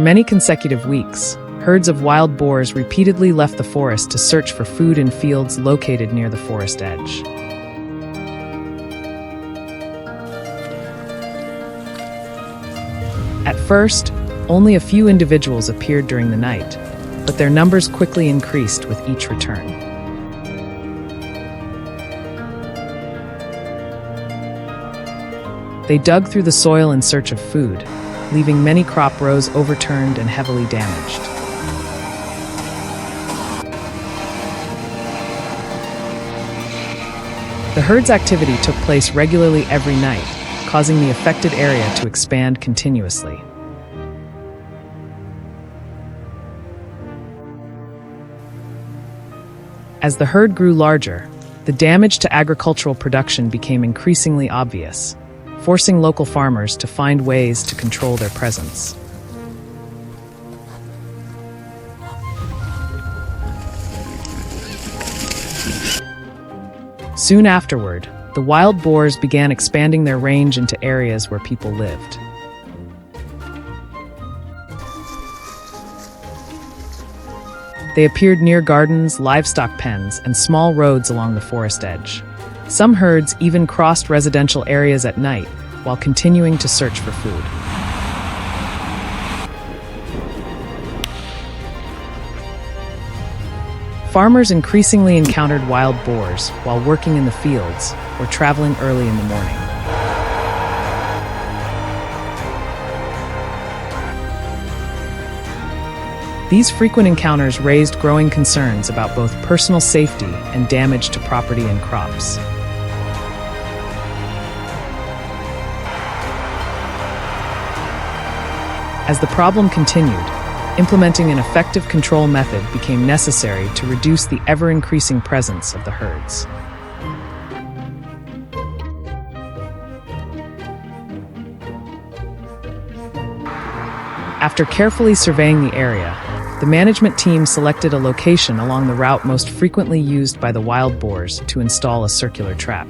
many consecutive weeks, herds of wild boars repeatedly left the forest to search for food in fields located near the forest edge. At first, only a few individuals appeared during the night, but their numbers quickly increased with each return. They dug through the soil in search of food, leaving many crop rows overturned and heavily damaged. The herd's activity took place regularly every night, causing the affected area to expand continuously. As the herd grew larger, the damage to agricultural production became increasingly obvious, forcing local farmers to find ways to control their presence. Soon afterward, the wild boars began expanding their range into areas where people lived. They appeared near gardens, livestock pens, and small roads along the forest edge. Some herds even crossed residential areas at night while continuing to search for food. Farmers increasingly encountered wild boars while working in the fields or traveling early in the morning. These frequent encounters raised growing concerns about both personal safety and damage to property and crops. As the problem continued, implementing an effective control method became necessary to reduce the ever-increasing presence of the herds. After carefully surveying the area, the management team selected a location along the route most frequently used by the wild boars to install a circular trap.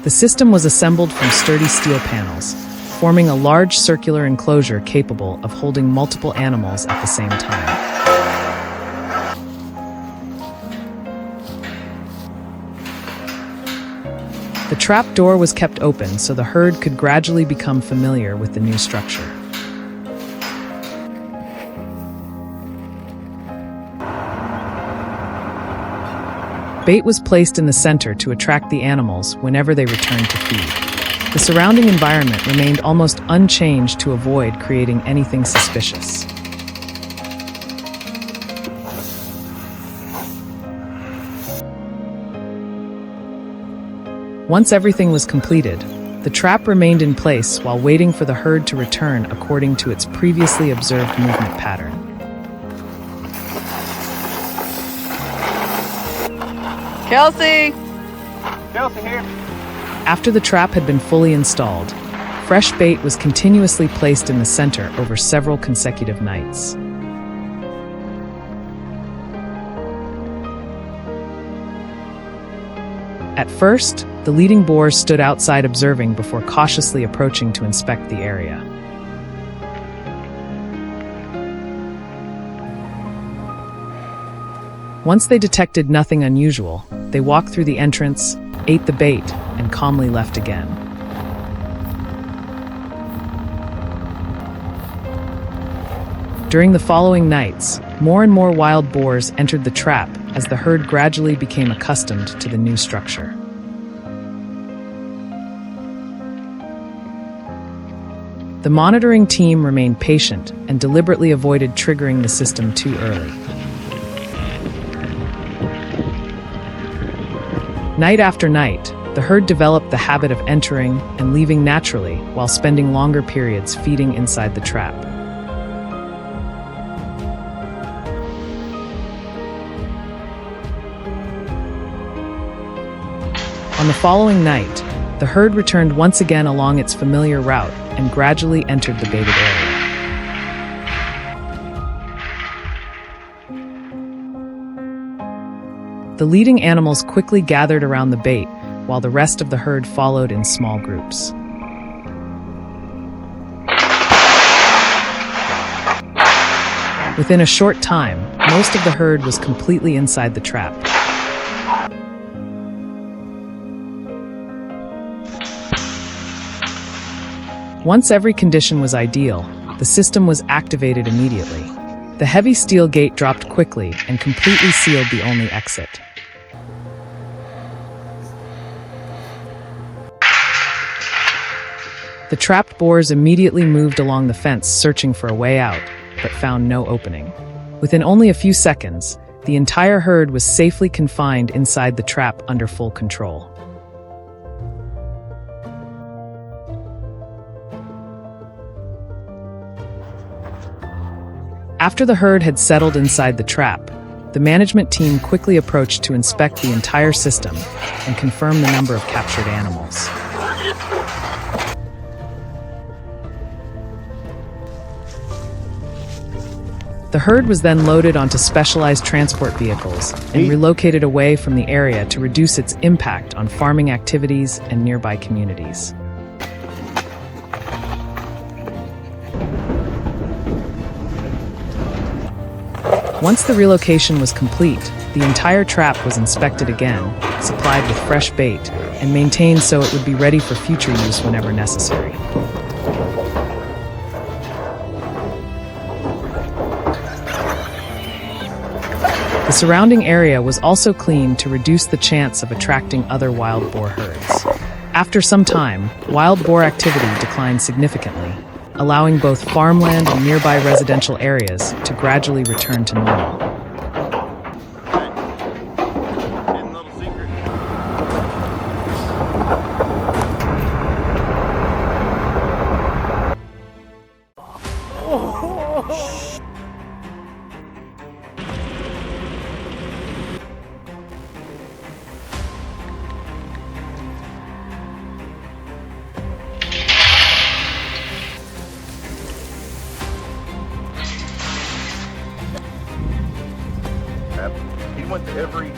The system was assembled from sturdy steel panels, forming a large circular enclosure capable of holding multiple animals at the same time. The trap door was kept open so the herd could gradually become familiar with the new structure. Bait was placed in the center to attract the animals whenever they returned to feed. The surrounding environment remained almost unchanged to avoid creating anything suspicious. Once everything was completed, the trap remained in place while waiting for the herd to return according to its previously observed movement pattern. Kelsey! Kelsey here. After the trap had been fully installed, fresh bait was continuously placed in the center over several consecutive nights. At first, the leading boars stood outside observing before cautiously approaching to inspect the area. Once they detected nothing unusual, they walked through the entrance, ate the bait, and calmly left again. During the following nights, more and more wild boars entered the trap as the herd gradually became accustomed to the new structure. The monitoring team remained patient and deliberately avoided triggering the system too early. Night after night, the herd developed the habit of entering and leaving naturally while spending longer periods feeding inside the trap. On the following night, the herd returned once again along its familiar route and gradually entered the baited area. The leading animals quickly gathered around the bait, while the rest of the herd followed in small groups. Within a short time, most of the herd was completely inside the trap. Once every condition was ideal, the system was activated immediately. The heavy steel gate dropped quickly and completely sealed the only exit. The trapped boars immediately moved along the fence searching for a way out, but found no opening. Within only a few seconds, the entire herd was safely confined inside the trap under full control. After the herd had settled inside the trap, the management team quickly approached to inspect the entire system and confirm the number of captured animals. The herd was then loaded onto specialized transport vehicles and relocated away from the area to reduce its impact on farming activities and nearby communities. Once the relocation was complete, the entire trap was inspected again, supplied with fresh bait, and maintained so it would be ready for future use whenever necessary. The surrounding area was also cleaned to reduce the chance of attracting other wild boar herds. After some time, wild boar activity declined significantly, allowing both farmland and nearby residential areas to gradually return to normal. He went to every...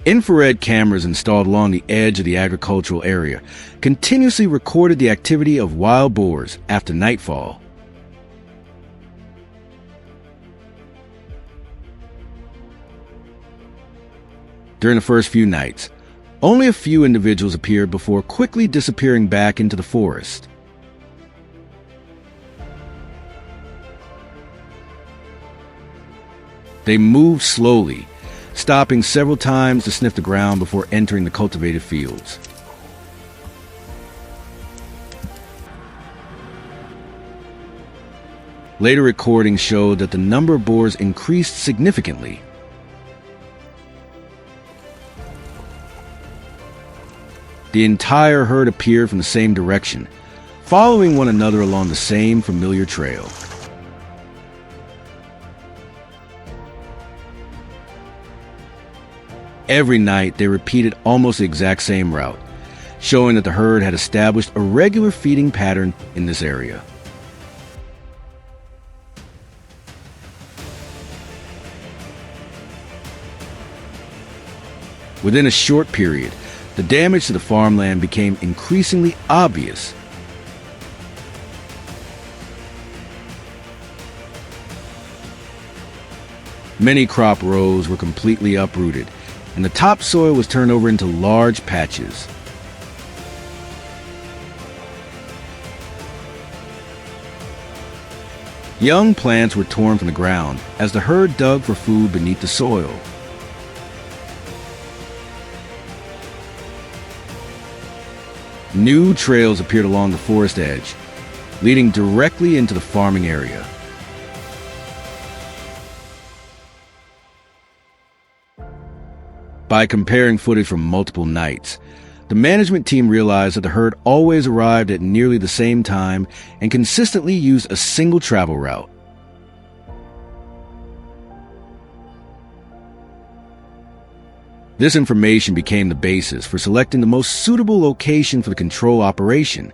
Infrared cameras installed along the edge of the agricultural area continuously recorded the activity of wild boars after nightfall. During the first few nights, only a few individuals appeared before quickly disappearing back into the forest. They moved slowly, stopping several times to sniff the ground before entering the cultivated fields. Later recordings showed that the number of boars increased significantly. The entire herd appeared from the same direction, following one another along the same familiar trail. Every night, they repeated almost the exact same route, showing that the herd had established a regular feeding pattern in this area. Within a short period, the damage to the farmland became increasingly obvious. Many crop rows were completely uprooted, and the topsoil was turned over into large patches. Young plants were torn from the ground as the herd dug for food beneath the soil. New trails appeared along the forest edge, leading directly into the farming area. By comparing footage from multiple nights, the management team realized that the herd always arrived at nearly the same time and consistently used a single travel route. This information became the basis for selecting the most suitable location for the control operation.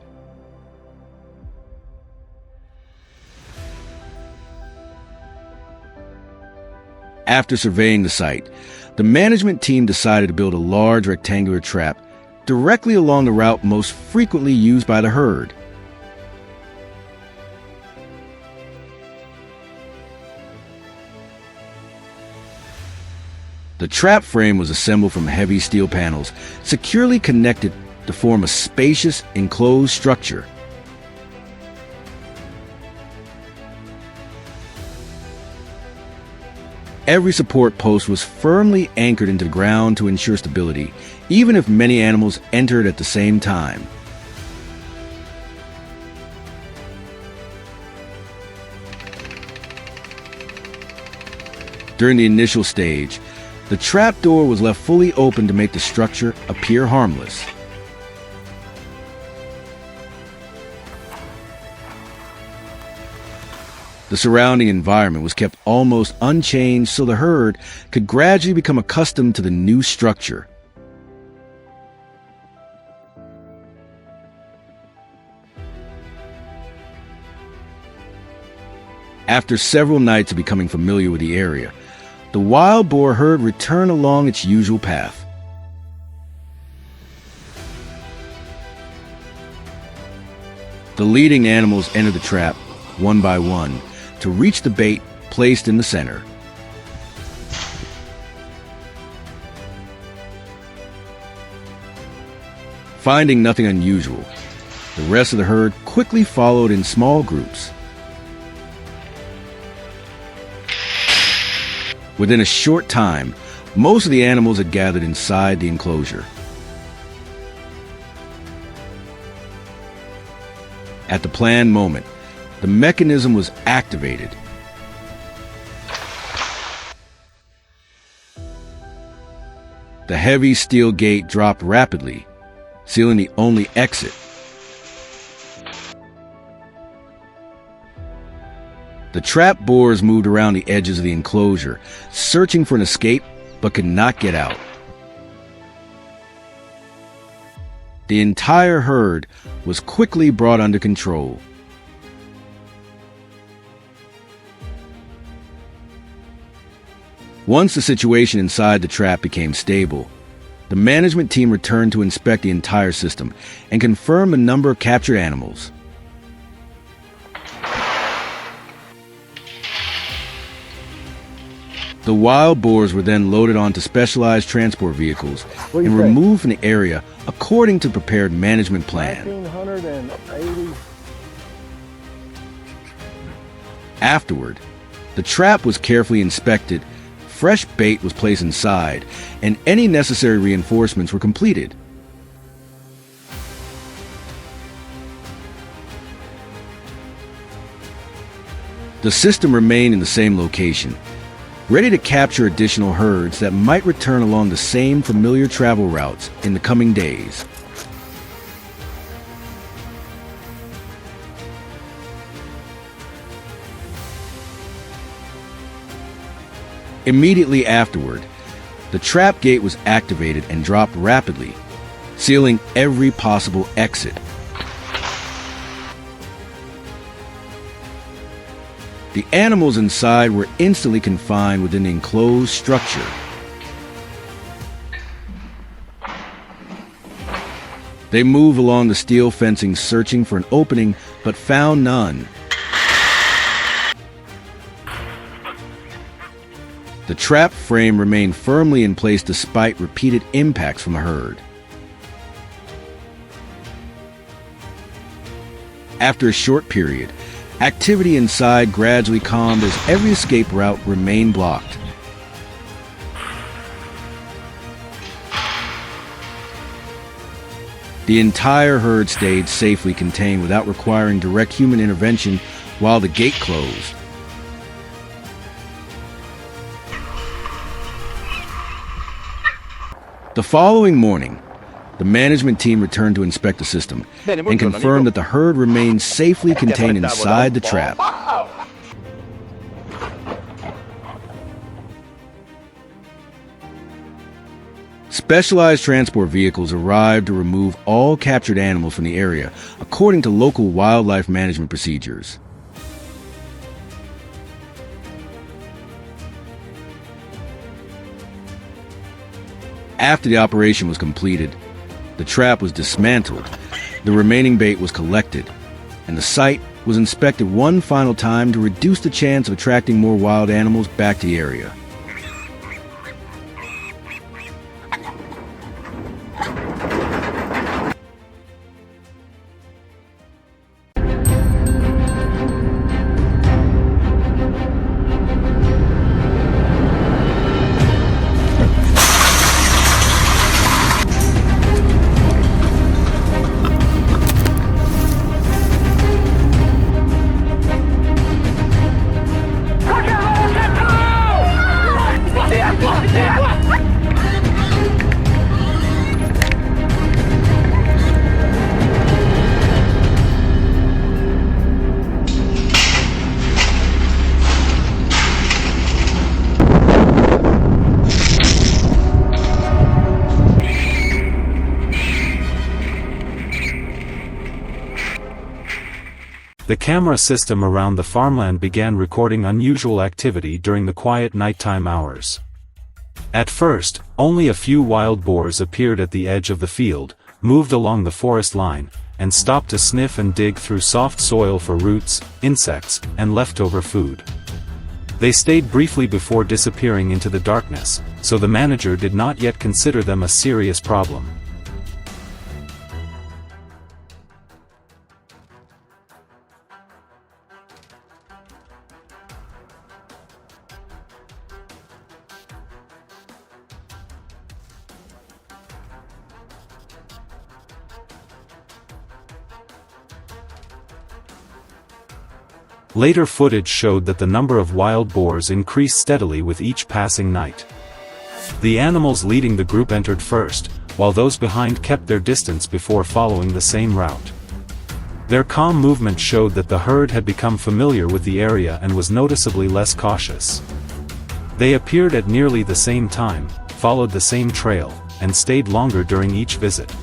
After surveying the site, the management team decided to build a large rectangular trap directly along the route most frequently used by the herd. The trap frame was assembled from heavy steel panels, securely connected to form a spacious, enclosed structure. Every support post was firmly anchored into the ground to ensure stability, even if many animals entered at the same time. During the initial stage, the trap door was left fully open to make the structure appear harmless. The surrounding environment was kept almost unchanged so the herd could gradually become accustomed to the new structure. After several nights of becoming familiar with the area, the wild boar herd returned along its usual path. The leading animals entered the trap, one by one, to reach the bait placed in the center. Finding nothing unusual, the rest of the herd quickly followed in small groups. Within a short time, most of the animals had gathered inside the enclosure. At the planned moment, the mechanism was activated. The heavy steel gate dropped rapidly, sealing the only exit. The trapped boars moved around the edges of the enclosure, searching for an escape, but could not get out. The entire herd was quickly brought under control. Once the situation inside the trap became stable, the management team returned to inspect the entire system and confirm the number of captured animals. The wild boars were then loaded onto specialized transport vehicles and removed from the area according to the prepared management plan. 1980. Afterward, the trap was carefully inspected, fresh bait was placed inside, and any necessary reinforcements were completed. The system remained in the same location, ready to capture additional herds that might return along the same familiar travel routes in the coming days. Immediately afterward, the trap gate was activated and dropped rapidly, sealing every possible exit. The animals inside were instantly confined within the enclosed structure. They moved along the steel fencing searching for an opening, but found none. The trap frame remained firmly in place despite repeated impacts from the herd. After a short period, activity inside gradually calmed as every escape route remained blocked. The entire herd stayed safely contained without requiring direct human intervention while the gate closed. The following morning, the management team returned to inspect the system and confirmed that the herd remained safely contained inside the trap. Specialized transport vehicles arrived to remove all captured animals from the area according to local wildlife management procedures. After the operation was completed, the trap was dismantled, the remaining bait was collected, and the site was inspected one final time to reduce the chance of attracting more wild animals back to the area. The camera system around the farmland began recording unusual activity during the quiet nighttime hours. At first, only a few wild boars appeared at the edge of the field, moved along the forest line, and stopped to sniff and dig through soft soil for roots, insects, and leftover food. They stayed briefly before disappearing into the darkness, so the manager did not yet consider them a serious problem. Later footage showed that the number of wild boars increased steadily with each passing night. The animals leading the group entered first, while those behind kept their distance before following the same route. Their calm movement showed that the herd had become familiar with the area and was noticeably less cautious. They appeared at nearly the same time, followed the same trail, and stayed longer during each visit.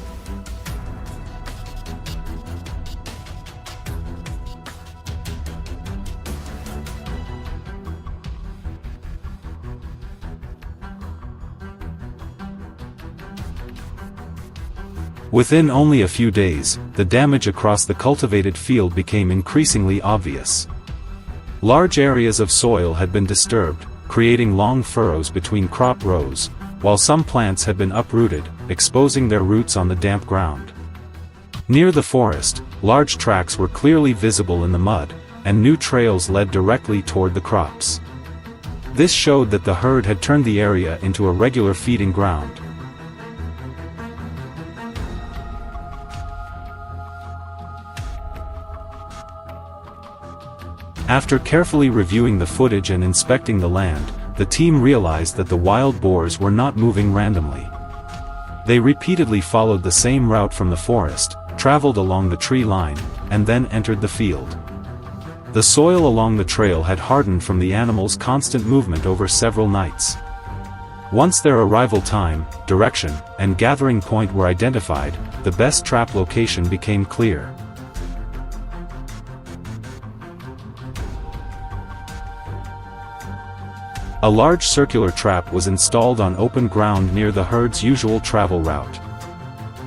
Within only a few days, the damage across the cultivated field became increasingly obvious. Large areas of soil had been disturbed, creating long furrows between crop rows, while some plants had been uprooted, exposing their roots on the damp ground. Near the forest, large tracks were clearly visible in the mud, and new trails led directly toward the crops. This showed that the herd had turned the area into a regular feeding ground. After carefully reviewing the footage and inspecting the land, the team realized that the wild boars were not moving randomly. They repeatedly followed the same route from the forest, traveled along the tree line, and then entered the field. The soil along the trail had hardened from the animals' constant movement over several nights. Once their arrival time, direction, and gathering point were identified, the best trap location became clear. A large circular trap was installed on open ground near the herd's usual travel route.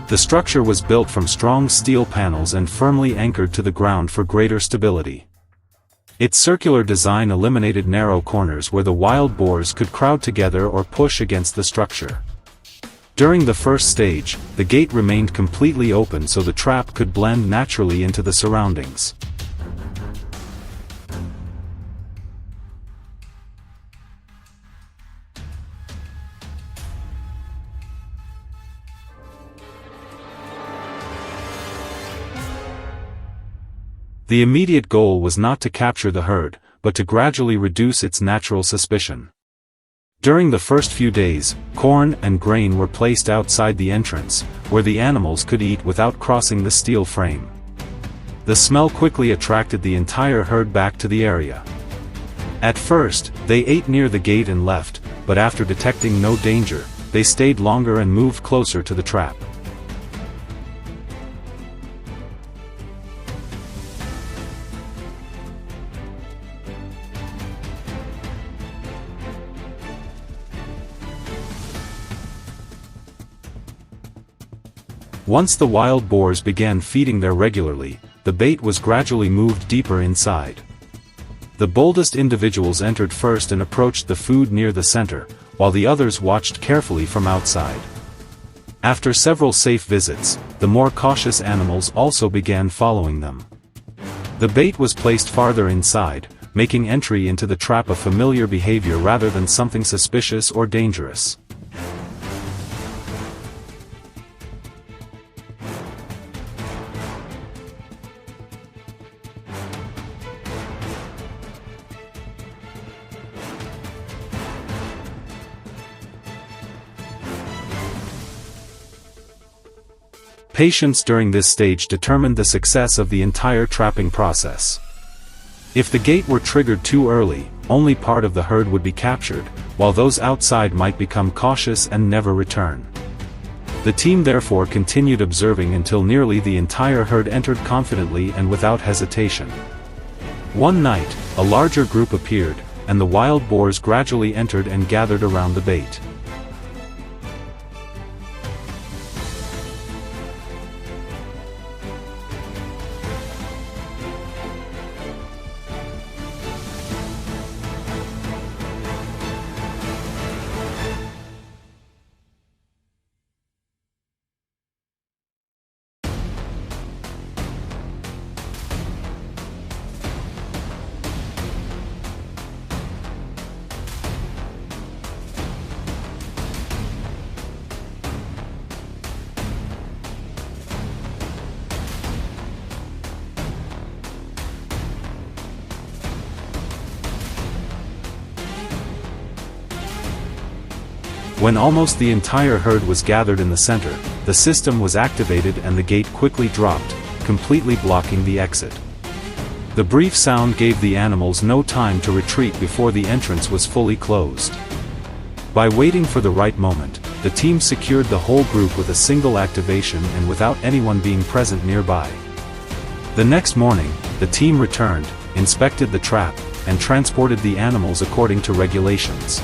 The structure was built from strong steel panels and firmly anchored to the ground for greater stability. Its circular design eliminated narrow corners where the wild boars could crowd together or push against the structure. During the first stage, the gate remained completely open so the trap could blend naturally into the surroundings. The immediate goal was not to capture the herd, but to gradually reduce its natural suspicion. During the first few days, corn and grain were placed outside the entrance, where the animals could eat without crossing the steel frame. The smell quickly attracted the entire herd back to the area. At first, they ate near the gate and left, but after detecting no danger, they stayed longer and moved closer to the trap. Once the wild boars began feeding there regularly, the bait was gradually moved deeper inside. The boldest individuals entered first and approached the food near the center, while the others watched carefully from outside. After several safe visits, the more cautious animals also began following them. The bait was placed farther inside, making entry into the trap a familiar behavior rather than something suspicious or dangerous. Patience during this stage determined the success of the entire trapping process. If the gate were triggered too early, only part of the herd would be captured, while those outside might become cautious and never return. The team therefore continued observing until nearly the entire herd entered confidently and without hesitation. One night, a larger group appeared, and the wild boars gradually entered and gathered around the bait. When almost the entire herd was gathered in the center, the system was activated and the gate quickly dropped, completely blocking the exit. The brief sound gave the animals no time to retreat before the entrance was fully closed. By waiting for the right moment, the team secured the whole group with a single activation and without anyone being present nearby. The next morning, the team returned, inspected the trap, and transported the animals according to regulations.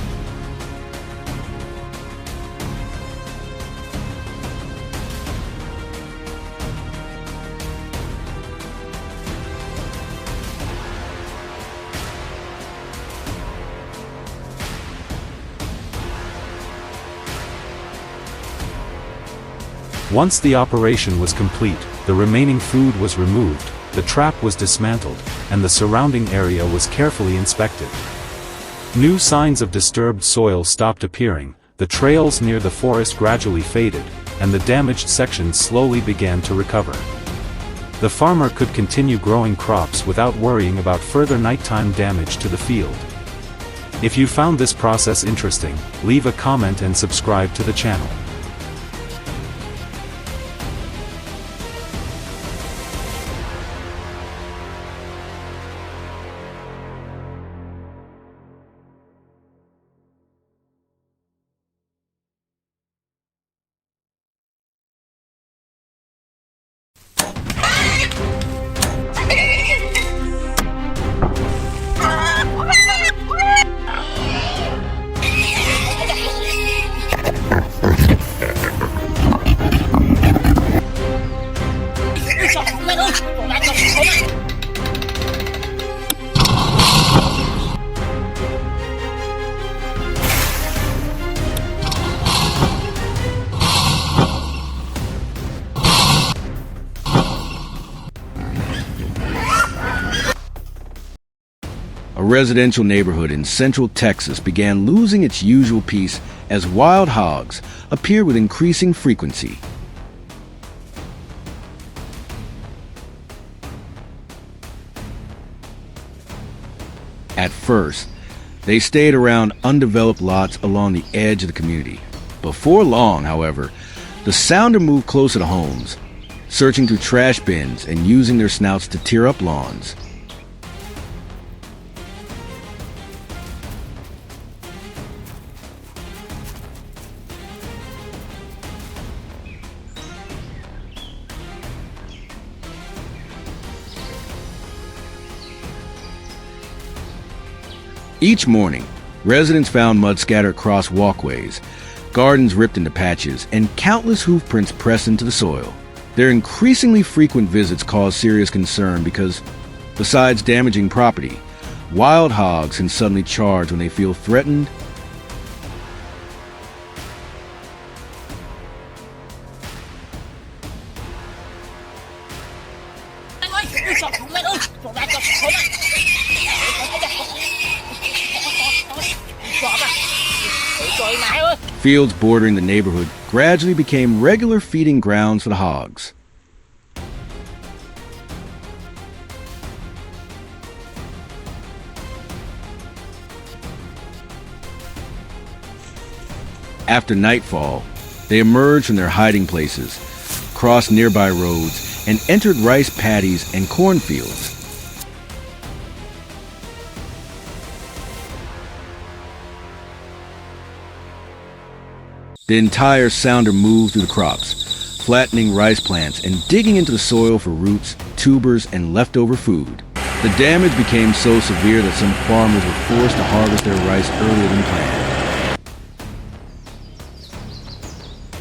Once the operation was complete, the remaining food was removed, the trap was dismantled, and the surrounding area was carefully inspected. New signs of disturbed soil stopped appearing, the trails near the forest gradually faded, and the damaged sections slowly began to recover. The farmer could continue growing crops without worrying about further nighttime damage to the field. If you found this process interesting, leave a comment and subscribe to the channel. A residential neighborhood in central Texas began losing its usual peace as wild hogs appeared with increasing frequency. At first, they stayed around undeveloped lots along the edge of the community. Before long, however, the sounder moved closer to homes, searching through trash bins and using their snouts to tear up lawns. Each morning, residents found mud scattered across walkways, Gardens ripped into patches, and countless hoof prints pressed into the soil. Their increasingly frequent visits cause serious concern because, besides damaging property, wild hogs can suddenly charge when they feel threatened. Fields bordering the neighborhood gradually became regular feeding grounds for the hogs. After nightfall, they emerged from their hiding places, crossed nearby roads, and entered rice paddies and cornfields. The entire sounder moved through the crops, flattening rice plants and digging into the soil for roots, tubers, and leftover food. The damage became so severe that some farmers were forced to harvest their rice earlier than planned.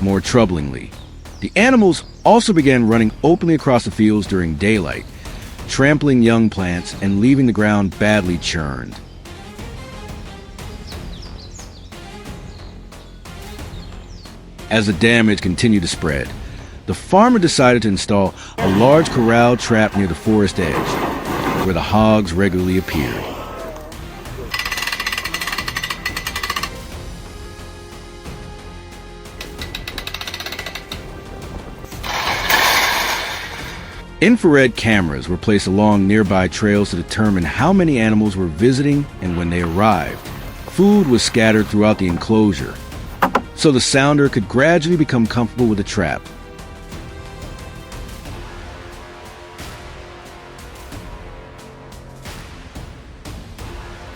More troublingly, the animals also began running openly across the fields during daylight, trampling young plants and leaving the ground badly churned. As the damage continued to spread, the farmer decided to install a large corral trap near the forest edge, where the hogs regularly appeared. Infrared cameras were placed along nearby trails to determine how many animals were visiting and when they arrived. Food was scattered throughout the enclosure, so the sounder could gradually become comfortable with the trap.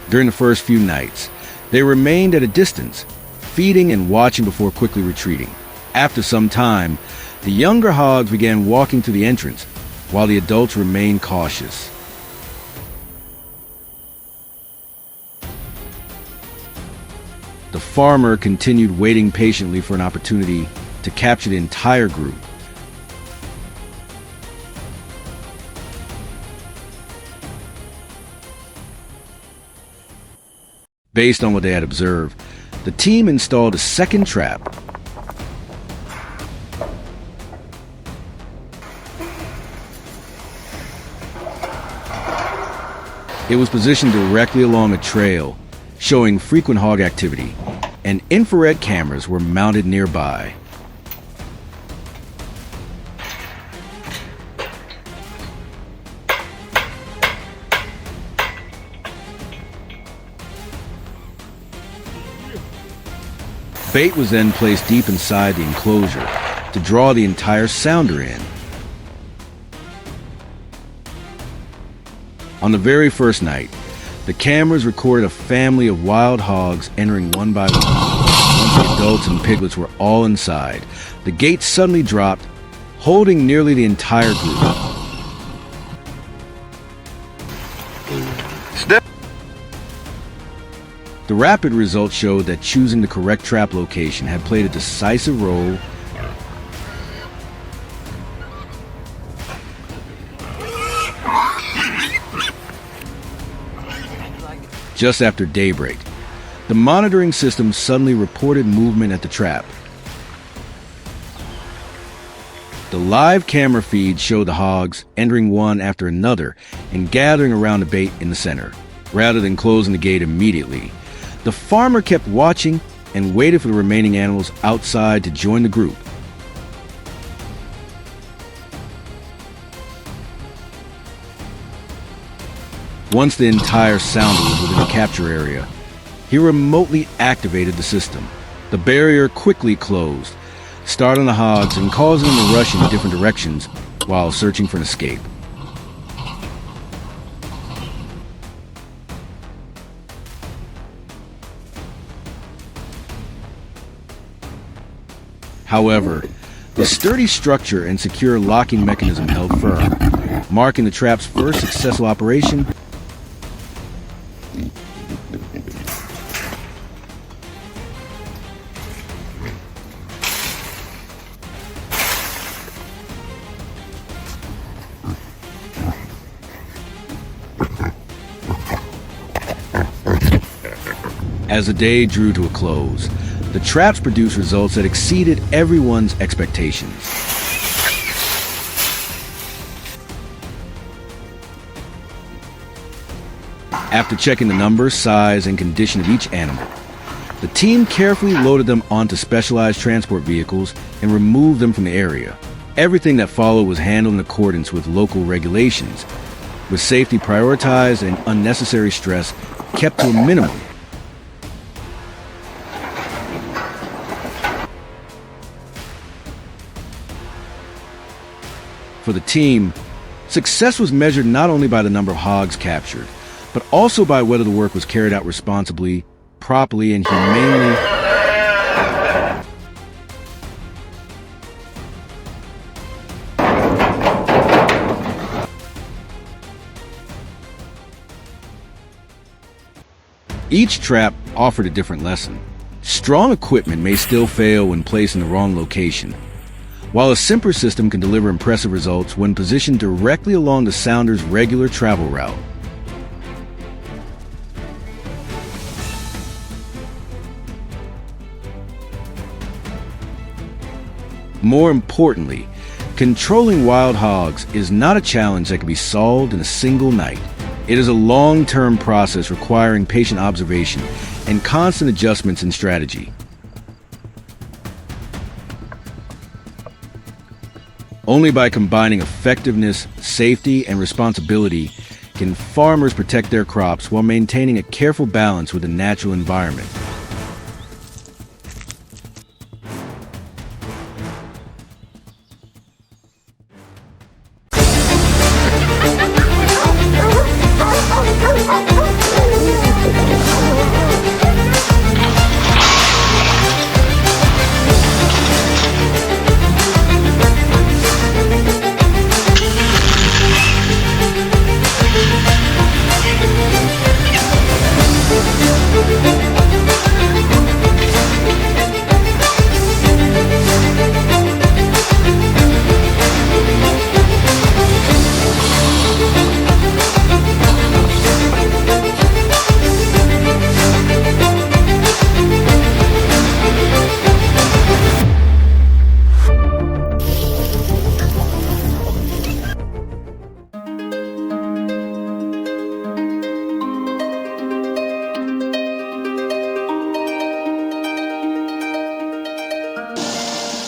During the first few nights, they remained at a distance, feeding and watching before quickly retreating. After some time, the younger hogs began walking to the entrance, while the adults remained cautious. The farmer continued waiting patiently for an opportunity to capture the entire group. Based on what they had observed, the team installed a second trap. It was positioned directly along a trail, showing frequent hog activity, and infrared cameras were mounted nearby. Bait was then placed deep inside the enclosure to draw the entire sounder in. On the very first night, the cameras recorded a family of wild hogs entering one by one. Once the adults and piglets were all inside, the gate suddenly dropped, holding nearly the entire group. The rapid results showed that choosing the correct trap location had played a decisive role. Just after daybreak, the monitoring system suddenly reported movement at the trap. The live camera feed showed the hogs entering one after another and gathering around the bait in the center. Rather than closing the gate immediately, the farmer kept watching and waited for the remaining animals outside to join the group. Once the entire sounder was within the capture area, he remotely activated the system. The barrier quickly closed, startling the hogs and causing them to rush in different directions while searching for an escape. However, the sturdy structure and secure locking mechanism held firm, marking the trap's first successful operation. As the day drew to a close, the traps produced results that exceeded everyone's expectations. After checking the number, size, and condition of each animal, the team carefully loaded them onto specialized transport vehicles and removed them from the area. Everything that followed was handled in accordance with local regulations, with safety prioritized and unnecessary stress kept to a minimum. For the team, success was measured not only by the number of hogs captured, but also by whether the work was carried out responsibly, properly, and humanely. Each trap offered a different lesson. Strong equipment may still fail when placed in the wrong location, while a simpler system can deliver impressive results when positioned directly along the sounder's regular travel route. More importantly, controlling wild hogs is not a challenge that can be solved in a single night. It is a long-term process requiring patient observation and constant adjustments in strategy. Only by combining effectiveness, safety, and responsibility can farmers protect their crops while maintaining a careful balance with the natural environment.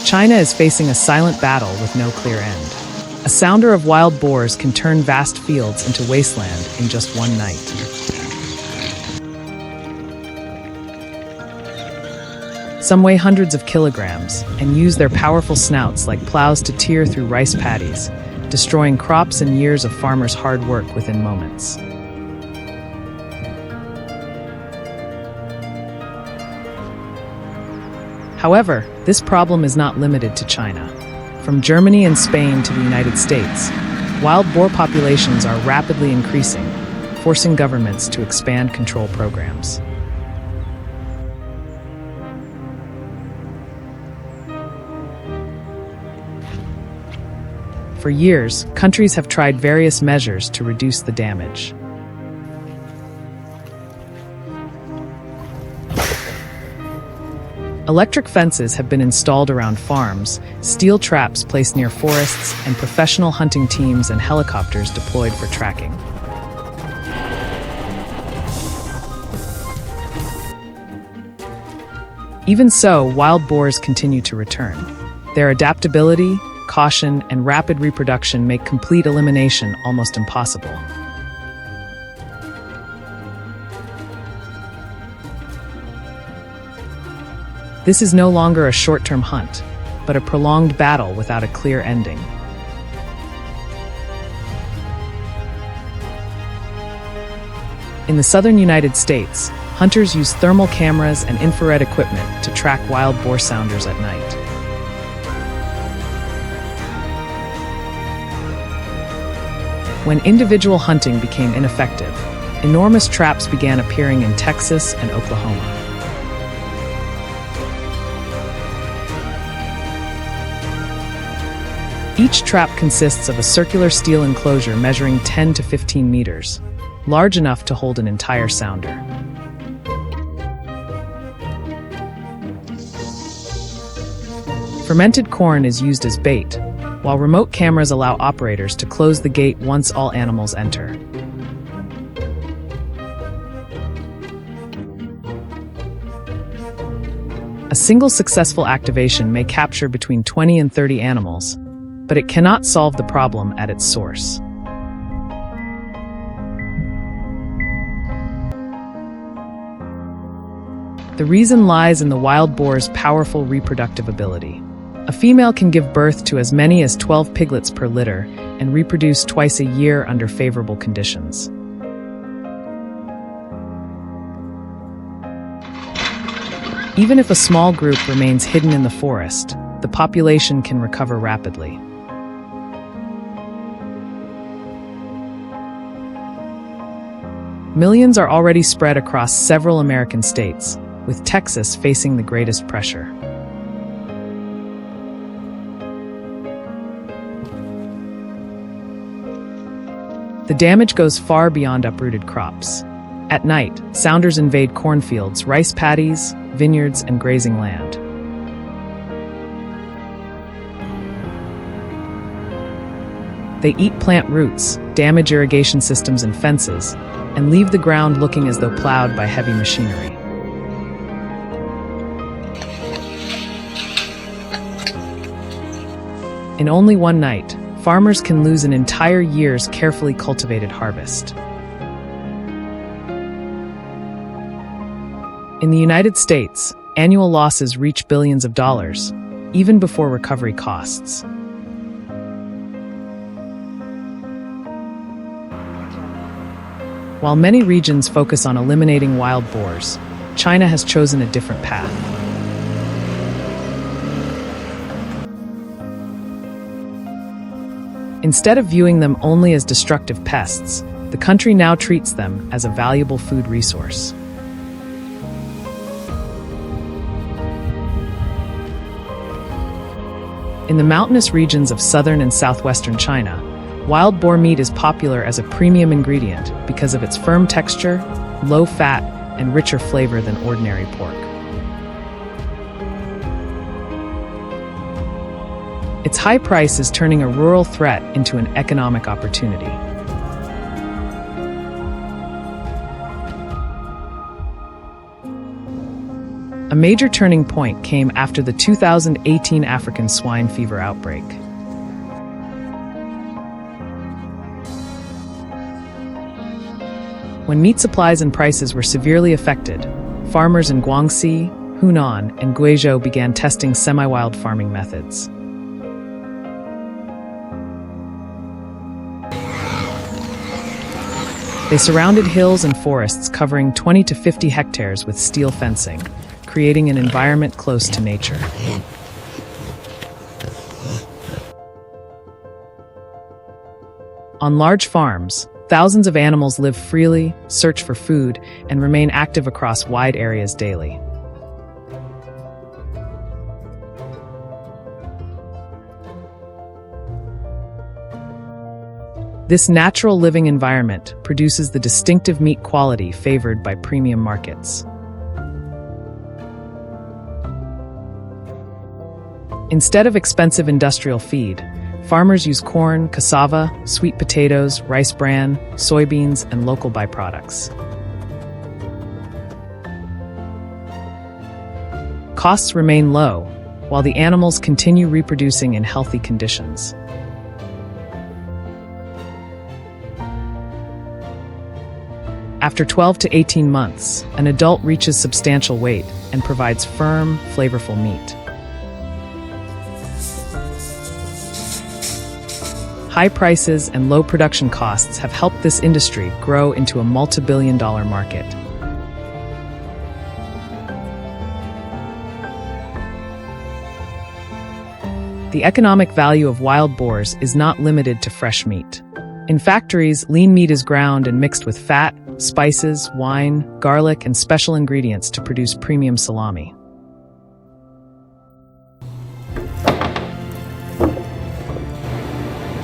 China is facing a silent battle with no clear end. A sounder of wild boars can turn vast fields into wasteland in just one night. Some weigh hundreds of kilograms and use their powerful snouts like plows to tear through rice paddies, destroying crops and years of farmers' hard work within moments. However, this problem is not limited to China. From Germany and Spain to the United States, wild boar populations are rapidly increasing, forcing governments to expand control programs. For years, countries have tried various measures to reduce the damage. Electric fences have been installed around farms, steel traps placed near forests, and professional hunting teams and helicopters deployed for tracking. Even so, wild boars continue to return. Their adaptability, caution, and rapid reproduction make complete elimination almost impossible. This is no longer a short-term hunt, but a prolonged battle without a clear ending. In the southern United States, hunters use thermal cameras and infrared equipment to track wild boar sounders at night. When individual hunting became ineffective, enormous traps began appearing in Texas and Oklahoma. Each trap consists of a circular steel enclosure measuring 10 to 15 meters, large enough to hold an entire sounder. Fermented corn is used as bait, while remote cameras allow operators to close the gate once all animals enter. A single successful activation may capture between 20 and 30 animals, but it cannot solve the problem at its source. The reason lies in the wild boar's powerful reproductive ability. A female can give birth to as many as 12 piglets per litter and reproduce twice a year under favorable conditions. Even if a small group remains hidden in the forest, the population can recover rapidly. Millions are already spread across several American states, with Texas facing the greatest pressure. The damage goes far beyond uprooted crops. At night, sounders invade cornfields, rice paddies, vineyards, and grazing land. They eat plant roots, damage irrigation systems and fences, and leave the ground looking as though plowed by heavy machinery. In only one night, farmers can lose an entire year's carefully cultivated harvest. In the United States, annual losses reach billions of dollars, even before recovery costs. While many regions focus on eliminating wild boars, China has chosen a different path. Instead of viewing them only as destructive pests, the country now treats them as a valuable food resource. In the mountainous regions of southern and southwestern China, wild boar meat is popular as a premium ingredient because of its firm texture, low fat, and richer flavor than ordinary pork. Its high price is turning a rural threat into an economic opportunity. A major turning point came after the 2018 African swine fever outbreak. When meat supplies and prices were severely affected, farmers in Guangxi, Hunan, and Guizhou began testing semi-wild farming methods. They surrounded hills and forests covering 20 to 50 hectares with steel fencing, creating an environment close to nature. On large farms, thousands of animals live freely, search for food, and remain active across wide areas daily. This natural living environment produces the distinctive meat quality favored by premium markets. Instead of expensive industrial feed, farmers use corn, cassava, sweet potatoes, rice bran, soybeans, and local byproducts. Costs remain low, while the animals continue reproducing in healthy conditions. After 12 to 18 months, an adult reaches substantial weight and provides firm, flavorful meat. High prices and low production costs have helped this industry grow into a multi-billion-dollar market. The economic value of wild boars is not limited to fresh meat. In factories, lean meat is ground and mixed with fat, spices, wine, garlic, and special ingredients to produce premium salami.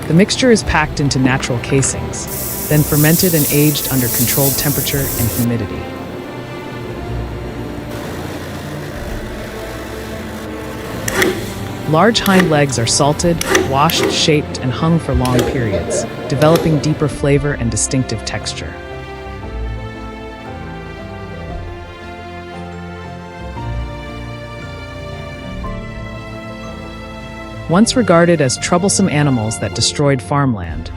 The mixture is packed into natural casings, then fermented and aged under controlled temperature and humidity. Large hind legs are salted, washed, shaped, and hung for long periods, developing deeper flavor and distinctive texture. Once regarded as troublesome animals that destroyed farmland,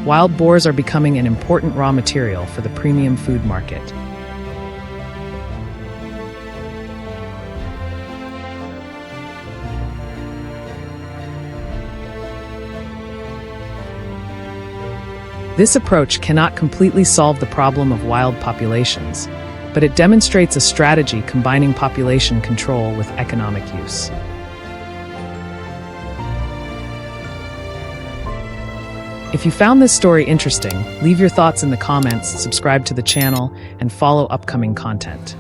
wild boars are becoming an important raw material for the premium food market. This approach cannot completely solve the problem of wild populations, but it demonstrates a strategy combining population control with economic use. If you found this story interesting, leave your thoughts in the comments, subscribe to the channel, and follow upcoming content.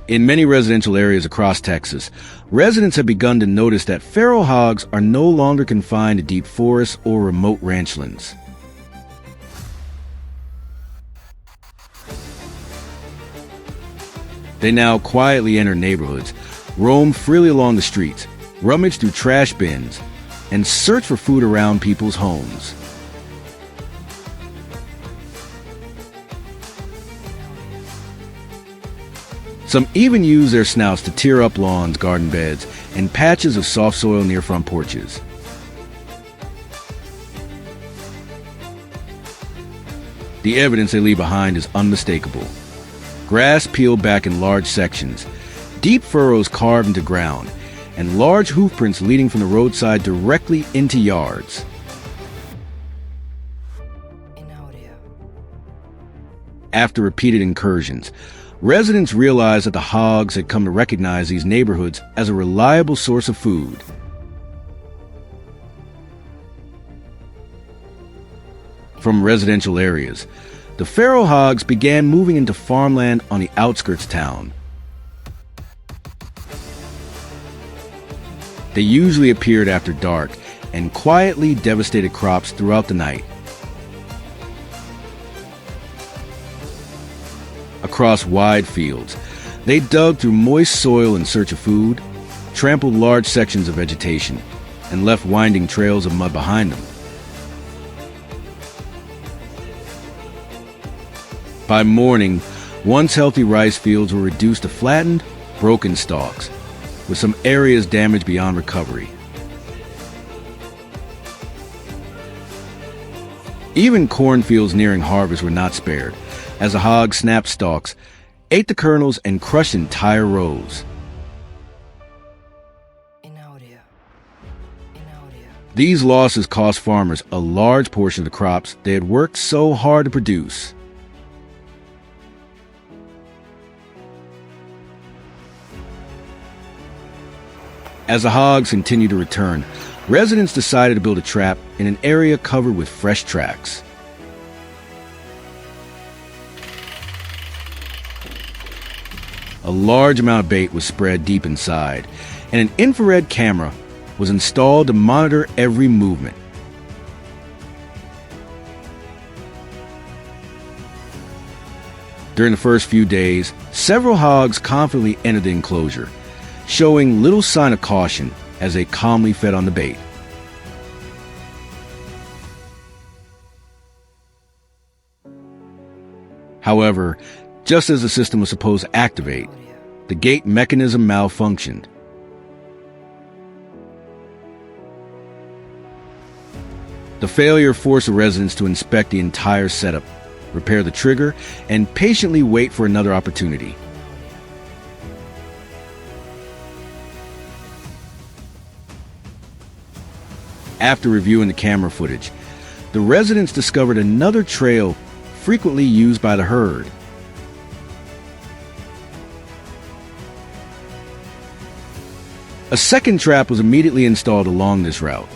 In many residential areas across Texas, residents have begun to notice that feral hogs are no longer confined to deep forests or remote ranchlands. They now quietly enter neighborhoods, roam freely along the streets, rummage through trash bins, and search for food around people's homes. Some even use their snouts to tear up lawns, garden beds, and patches of soft soil near front porches. The evidence they leave behind is unmistakable. Grass peeled back in large sections, deep furrows carved into ground, and large hoof prints leading from the roadside directly into yards. After repeated incursions, residents realized that the hogs had come to recognize these neighborhoods as a reliable source of food. From residential areas, the feral hogs began moving into farmland on the outskirts of town. They usually appeared after dark and quietly devastated crops throughout the night. Across wide fields, they dug through moist soil in search of food, trampled large sections of vegetation, and left winding trails of mud behind them. By morning, once healthy rice fields were reduced to flattened, broken stalks, with some areas damaged beyond recovery. Even cornfields nearing harvest were not spared, as the hogs snapped stalks, ate the kernels, and crushed entire rows. These losses cost farmers a large portion of the crops they had worked so hard to produce. As the hogs continued to return, residents decided to build a trap in an area covered with fresh tracks. A large amount of bait was spread deep inside, and an infrared camera was installed to monitor every movement. During the first few days, several hogs confidently entered the enclosure, showing little sign of caution as they calmly fed on the bait. However, just as the system was supposed to activate, the gate mechanism malfunctioned. The failure forced the residents to inspect the entire setup, repair the trigger, and patiently wait for another opportunity. After reviewing the camera footage, the residents discovered another trail frequently used by the herd. A second trap was immediately installed along this route,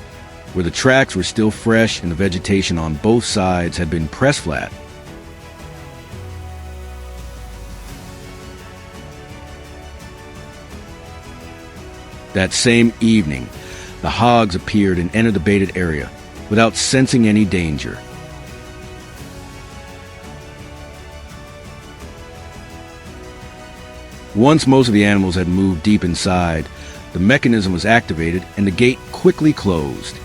where the tracks were still fresh and the vegetation on both sides had been pressed flat. That same evening, the hogs appeared and entered the baited area without sensing any danger. Once most of the animals had moved deep inside, the mechanism was activated and the gate quickly closed.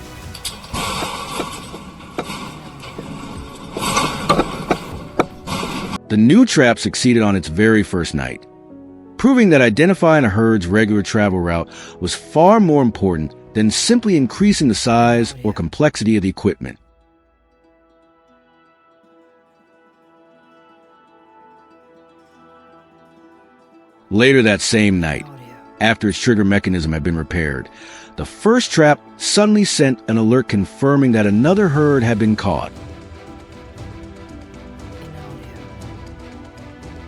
The new trap succeeded on its very first night, proving that identifying a herd's regular travel route was far more important than simply increasing the size or complexity of the equipment. Later that same night, after its trigger mechanism had been repaired, the first trap suddenly sent an alert confirming that another herd had been caught.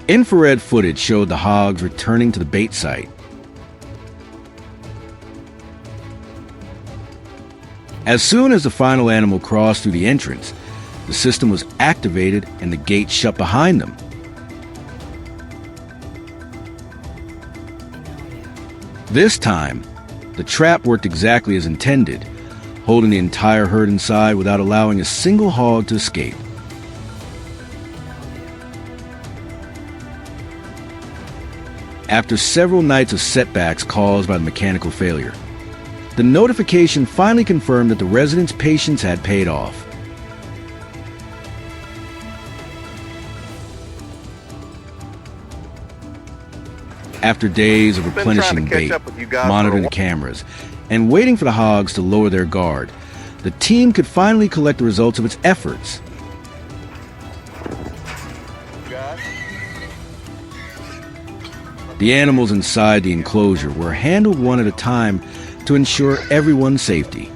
Infrared footage showed the hogs returning to the bait site. As soon as the final animal crossed through the entrance, the system was activated and the gate shut behind them. This time, the trap worked exactly as intended, holding the entire herd inside without allowing a single hog to escape. After several nights of setbacks caused by the mechanical failure, the notification finally confirmed that the residents' patience had paid off. After days of replenishing bait, monitoring the cameras, and waiting for the hogs to lower their guard, the team could finally collect the results of its efforts. The animals inside the enclosure were handled one at a time to ensure everyone's safety.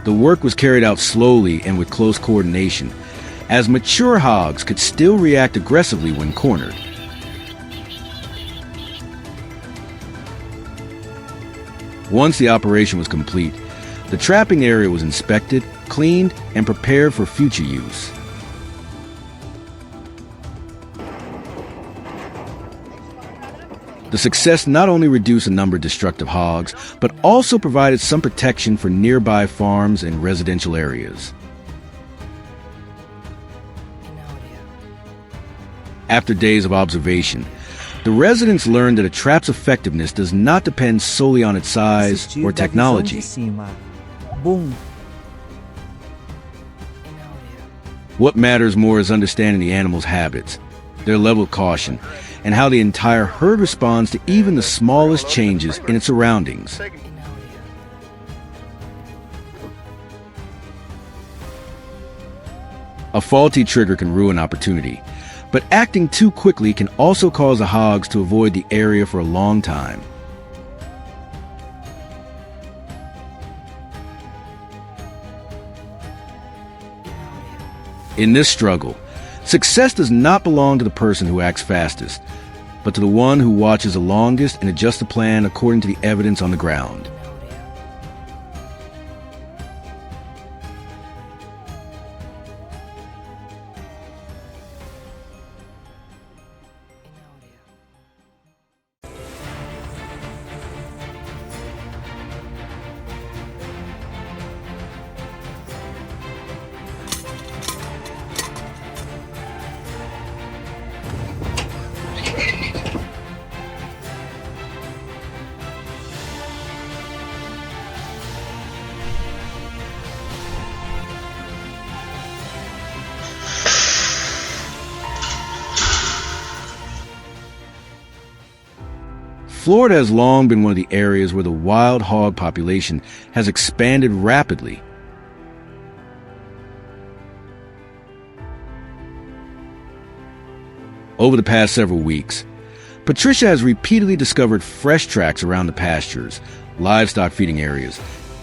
The work was carried out slowly and with close coordination, as mature hogs could still react aggressively when cornered. Once the operation was complete, the trapping area was inspected, cleaned, and prepared for future use. The success not only reduced the number of destructive hogs, but also provided some protection for nearby farms and residential areas. After days of observation, the residents learned that a trap's effectiveness does not depend solely on its size or technology. What matters more is understanding the animal's habits, their level of caution, and how the entire herd responds to even the smallest changes in its surroundings. A faulty trigger can ruin opportunity, but acting too quickly can also cause the hogs to avoid the area for a long time. In this struggle, success does not belong to the person who acts fastest, but to the one who watches the longest and adjusts the plan according to the evidence on the ground. Florida has long been one of the areas where the wild hog population has expanded rapidly. Over the past several weeks, Patricia has repeatedly discovered fresh tracks around the pastures, livestock feeding areas,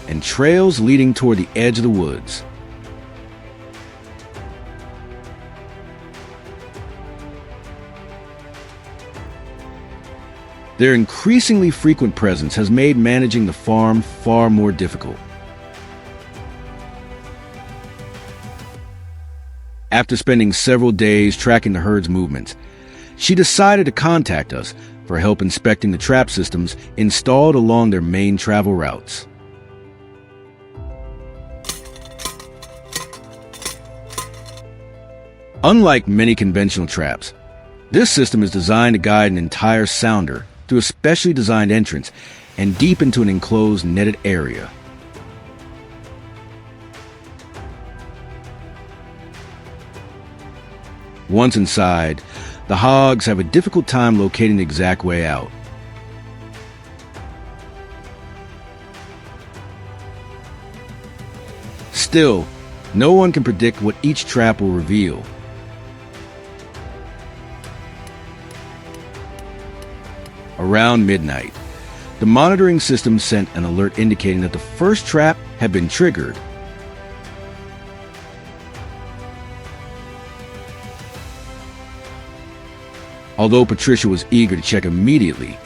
and trails leading toward the edge of the woods. Their increasingly frequent presence has made managing the farm far more difficult. After spending several days tracking the herd's movements, she decided to contact us for help inspecting the trap systems installed along their main travel routes. Unlike many conventional traps, this system is designed to guide an entire sounder through a specially designed entrance and deep into an enclosed netted area. Once inside, the hogs have a difficult time locating the exact way out. Still, no one can predict what each trap will reveal. Around midnight, the monitoring system sent an alert indicating that the first trap had been triggered. Although Patricia was eager to check immediately,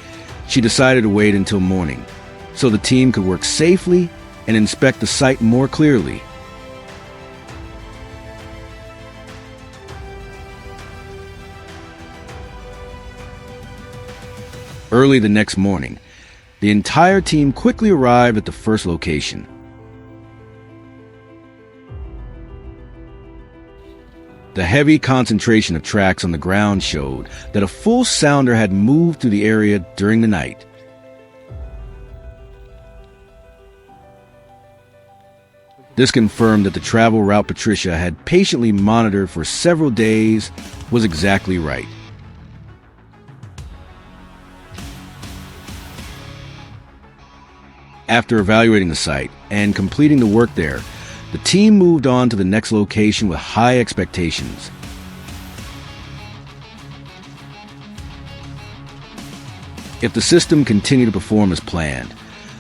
she decided to wait until morning so the team could work safely and inspect the site more clearly. Early the next morning, the entire team quickly arrived at the first location. The heavy concentration of tracks on the ground showed that a full sounder had moved through the area during the night. This confirmed that the travel route Patricia had patiently monitored for several days was exactly right. After evaluating the site and completing the work there, the team moved on to the next location with high expectations. If the system continued to perform as planned,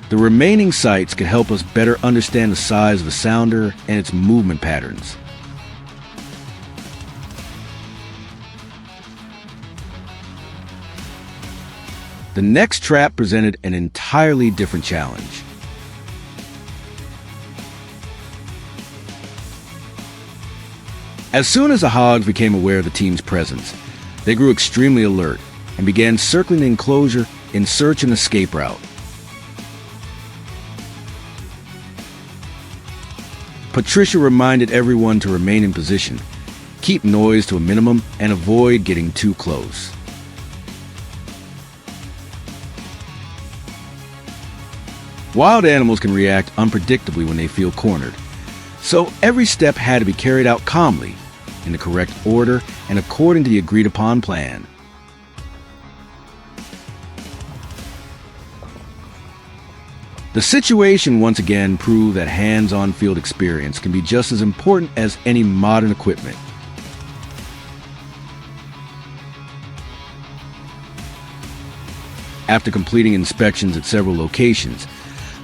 the remaining sites could help us better understand the size of the sounder and its movement patterns. The next trap presented an entirely different challenge. As soon as the hogs became aware of the team's presence, they grew extremely alert and began circling the enclosure in search of an escape route. Patricia reminded everyone to remain in position, keep noise to a minimum, and avoid getting too close. Wild animals can react unpredictably when they feel cornered, so every step had to be carried out calmly, in the correct order, and according to the agreed-upon plan. The situation once again proved that hands-on field experience can be just as important as any modern equipment. After completing inspections at several locations,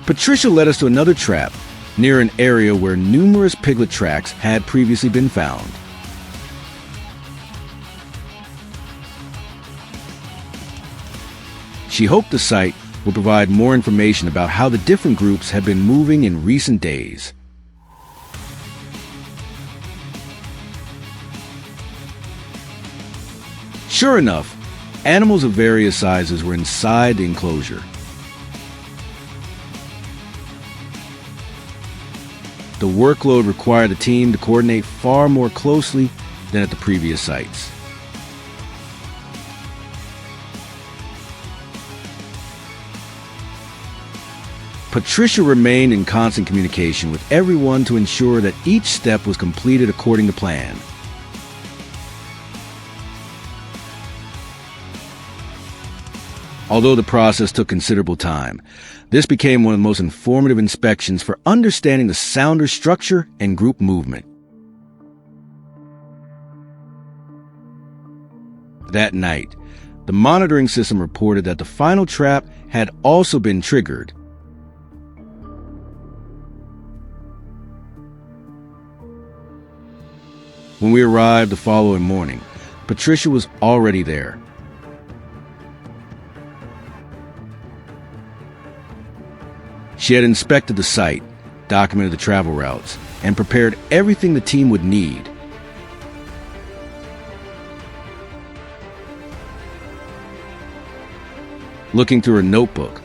Patricia led us to another trap near an area where numerous piglet tracks had previously been found. She hoped the site would provide more information about how the different groups had been moving in recent days. Sure enough, animals of various sizes were inside the enclosure. The workload required the team to coordinate far more closely than at the previous sites. Patricia remained in constant communication with everyone to ensure that each step was completed according to plan. Although the process took considerable time, this became one of the most informative inspections for understanding the sounder structure and group movement. That night, The monitoring system reported that the final trap had also been triggered. When we arrived the following morning, Patricia was already there. She had inspected the site, documented the travel routes, and prepared everything the team would need. Looking through her notebook,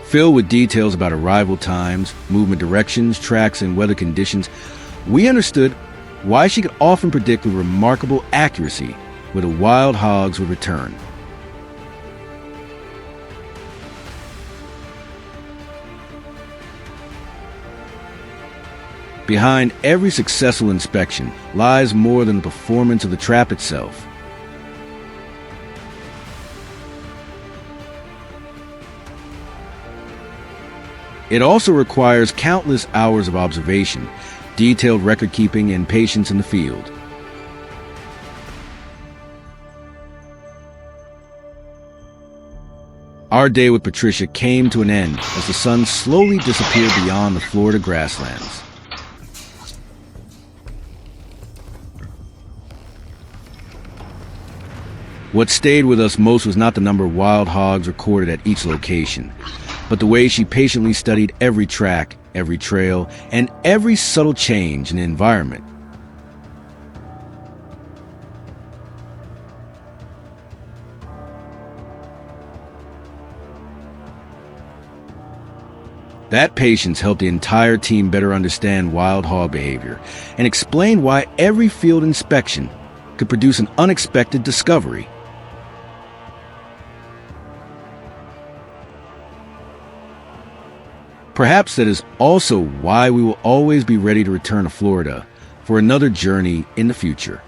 filled with details about arrival times, movement directions, tracks, and weather conditions, we understood why she could often predict with remarkable accuracy where the wild hogs would return. Behind every successful inspection lies more than the performance of the trap itself. It also requires countless hours of observation, detailed record keeping, and patience in the field. Our day with Patricia came to an end as the sun slowly disappeared beyond the Florida grasslands. What stayed with us most was not the number of wild hogs recorded at each location, but the way she patiently studied every track, every trail, and every subtle change in the environment. That patience helped the entire team better understand wild hog behavior and explain why every field inspection could produce an unexpected discovery. Perhaps that is also why we will always be ready to return to Florida for another journey in the future.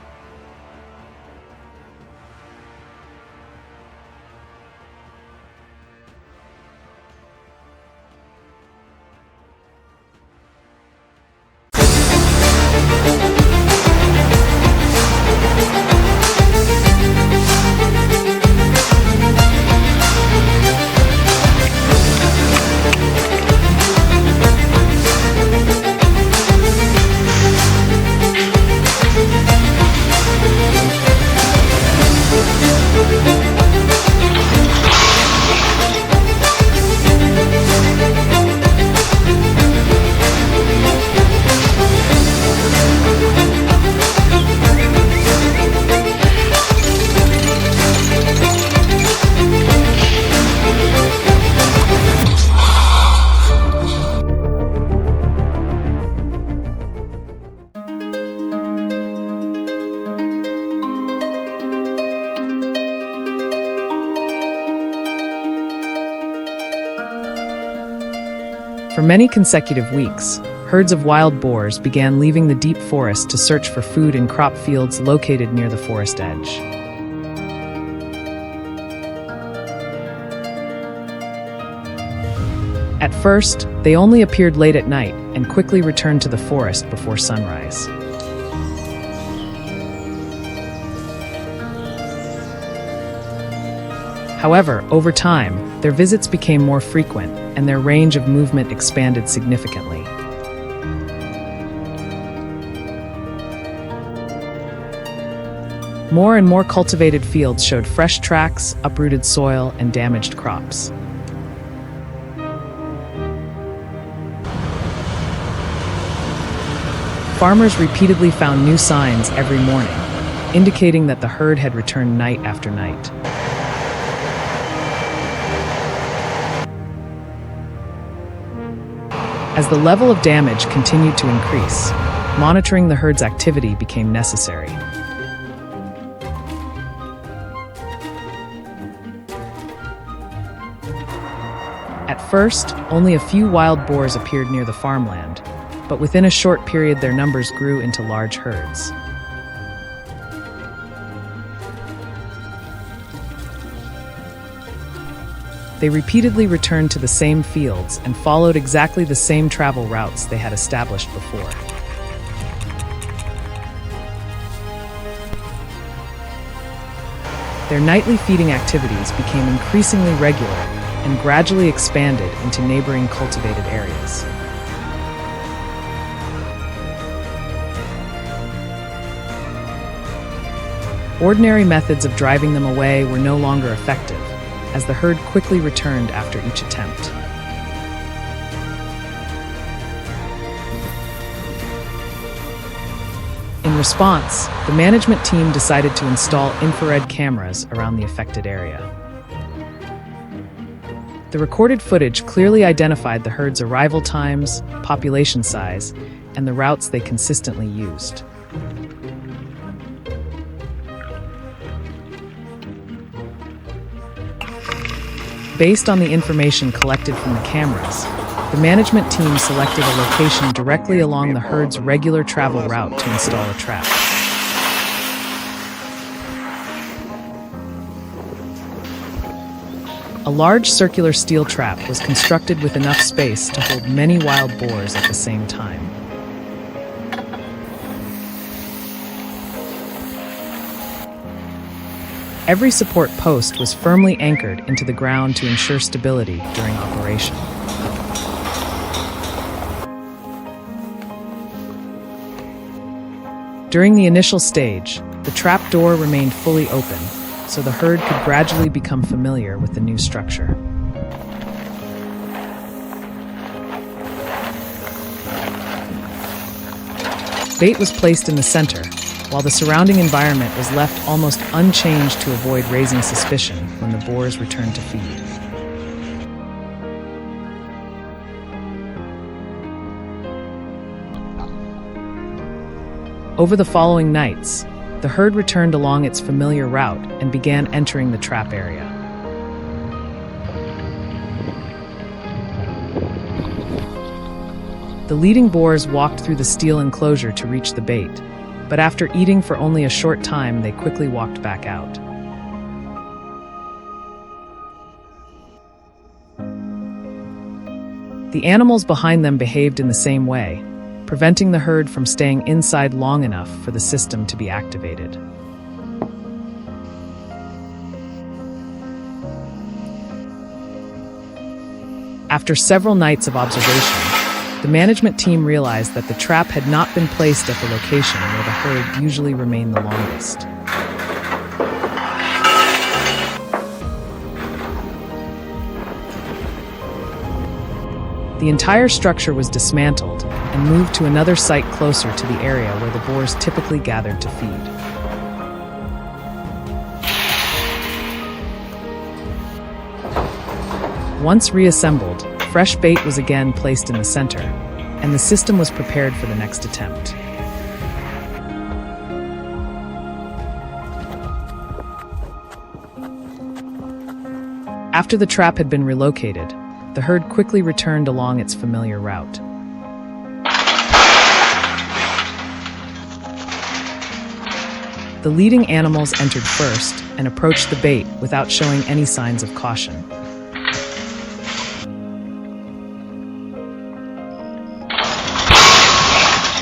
For many consecutive weeks, herds of wild boars began leaving the deep forest to search for food in crop fields located near the forest edge. At first, they only appeared late at night and quickly returned to the forest before sunrise. However, over time, their visits became more frequent and their range of movement expanded significantly. More and more cultivated fields showed fresh tracks, uprooted soil, and damaged crops. Farmers repeatedly found new signs every morning, indicating that the herd had returned night after night. As the level of damage continued to increase, monitoring the herd's activity became necessary. At first, only a few wild boars appeared near the farmland, but within a short period their numbers grew into large herds. They repeatedly returned to the same fields and followed exactly the same travel routes they had established before. Their nightly feeding activities became increasingly regular and gradually expanded into neighboring cultivated areas. Ordinary methods of driving them away were no longer effective, as the herd quickly returned after each attempt. In response, the management team decided to install infrared cameras around the affected area. The recorded footage clearly identified the herd's arrival times, population size, and the routes they consistently used. Based on the information collected from the cameras, the management team selected a location directly along the herd's regular travel route to install a trap. A large circular steel trap was constructed with enough space to hold many wild boars at the same time. Every support post was firmly anchored into the ground to ensure stability during operation. During the initial stage, the trap door remained fully open, so the herd could gradually become familiar with the new structure. Bait was placed in the center, while the surrounding environment was left almost unchanged to avoid raising suspicion when the boars returned to feed. Over the following nights, the herd returned along its familiar route and began entering the trap area. The leading boars walked through the steel enclosure to reach the bait, but after eating for only a short time, they quickly walked back out. The animals behind them behaved in the same way, preventing the herd from staying inside long enough for the system to be activated. After several nights of observation, the management team realized that the trap had not been placed at the location where the herd usually remained the longest. The entire structure was dismantled and moved to another site closer to the area where the boars typically gathered to feed. Once reassembled, fresh bait was again placed in the center, and the system was prepared for the next attempt. After the trap had been relocated, the herd quickly returned along its familiar route. The leading animals entered first and approached the bait without showing any signs of caution.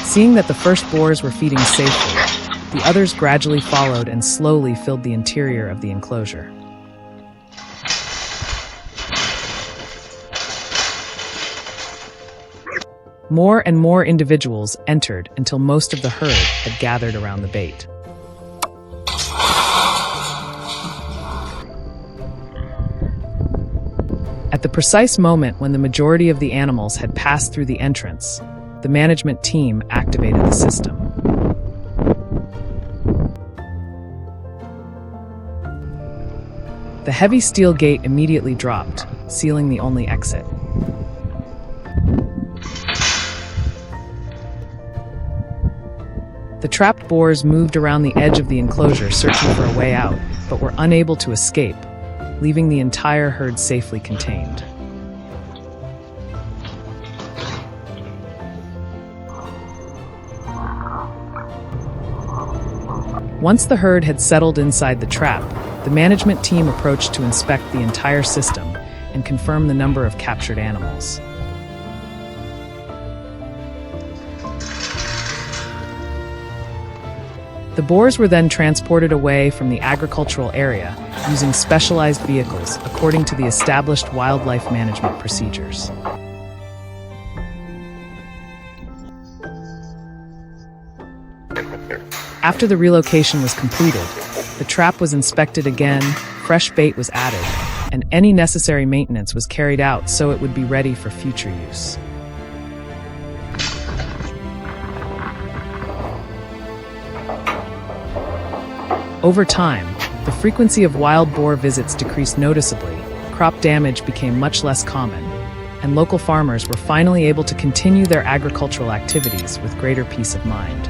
Seeing that the first boars were feeding safely, the others gradually followed and slowly filled the interior of the enclosure. More and more individuals entered until most of the herd had gathered around the bait. At the precise moment when the majority of the animals had passed through the entrance, the management team activated the system. The heavy steel gate immediately dropped, sealing the only exit. The trapped boars moved around the edge of the enclosure searching for a way out, but were unable to escape, leaving the entire herd safely contained. Once the herd had settled inside the trap, the management team approached to inspect the entire system and confirm the number of captured animals. The The boars were then transported away from the agricultural area using specialized vehicles according to the established wildlife management procedures. After the relocation was completed, the trap was inspected again, fresh bait was added, and any necessary maintenance was carried out so it would be ready for future use. Over time, the frequency of wild boar visits decreased noticeably, crop damage became much less common, and local farmers were finally able to continue their agricultural activities with greater peace of mind.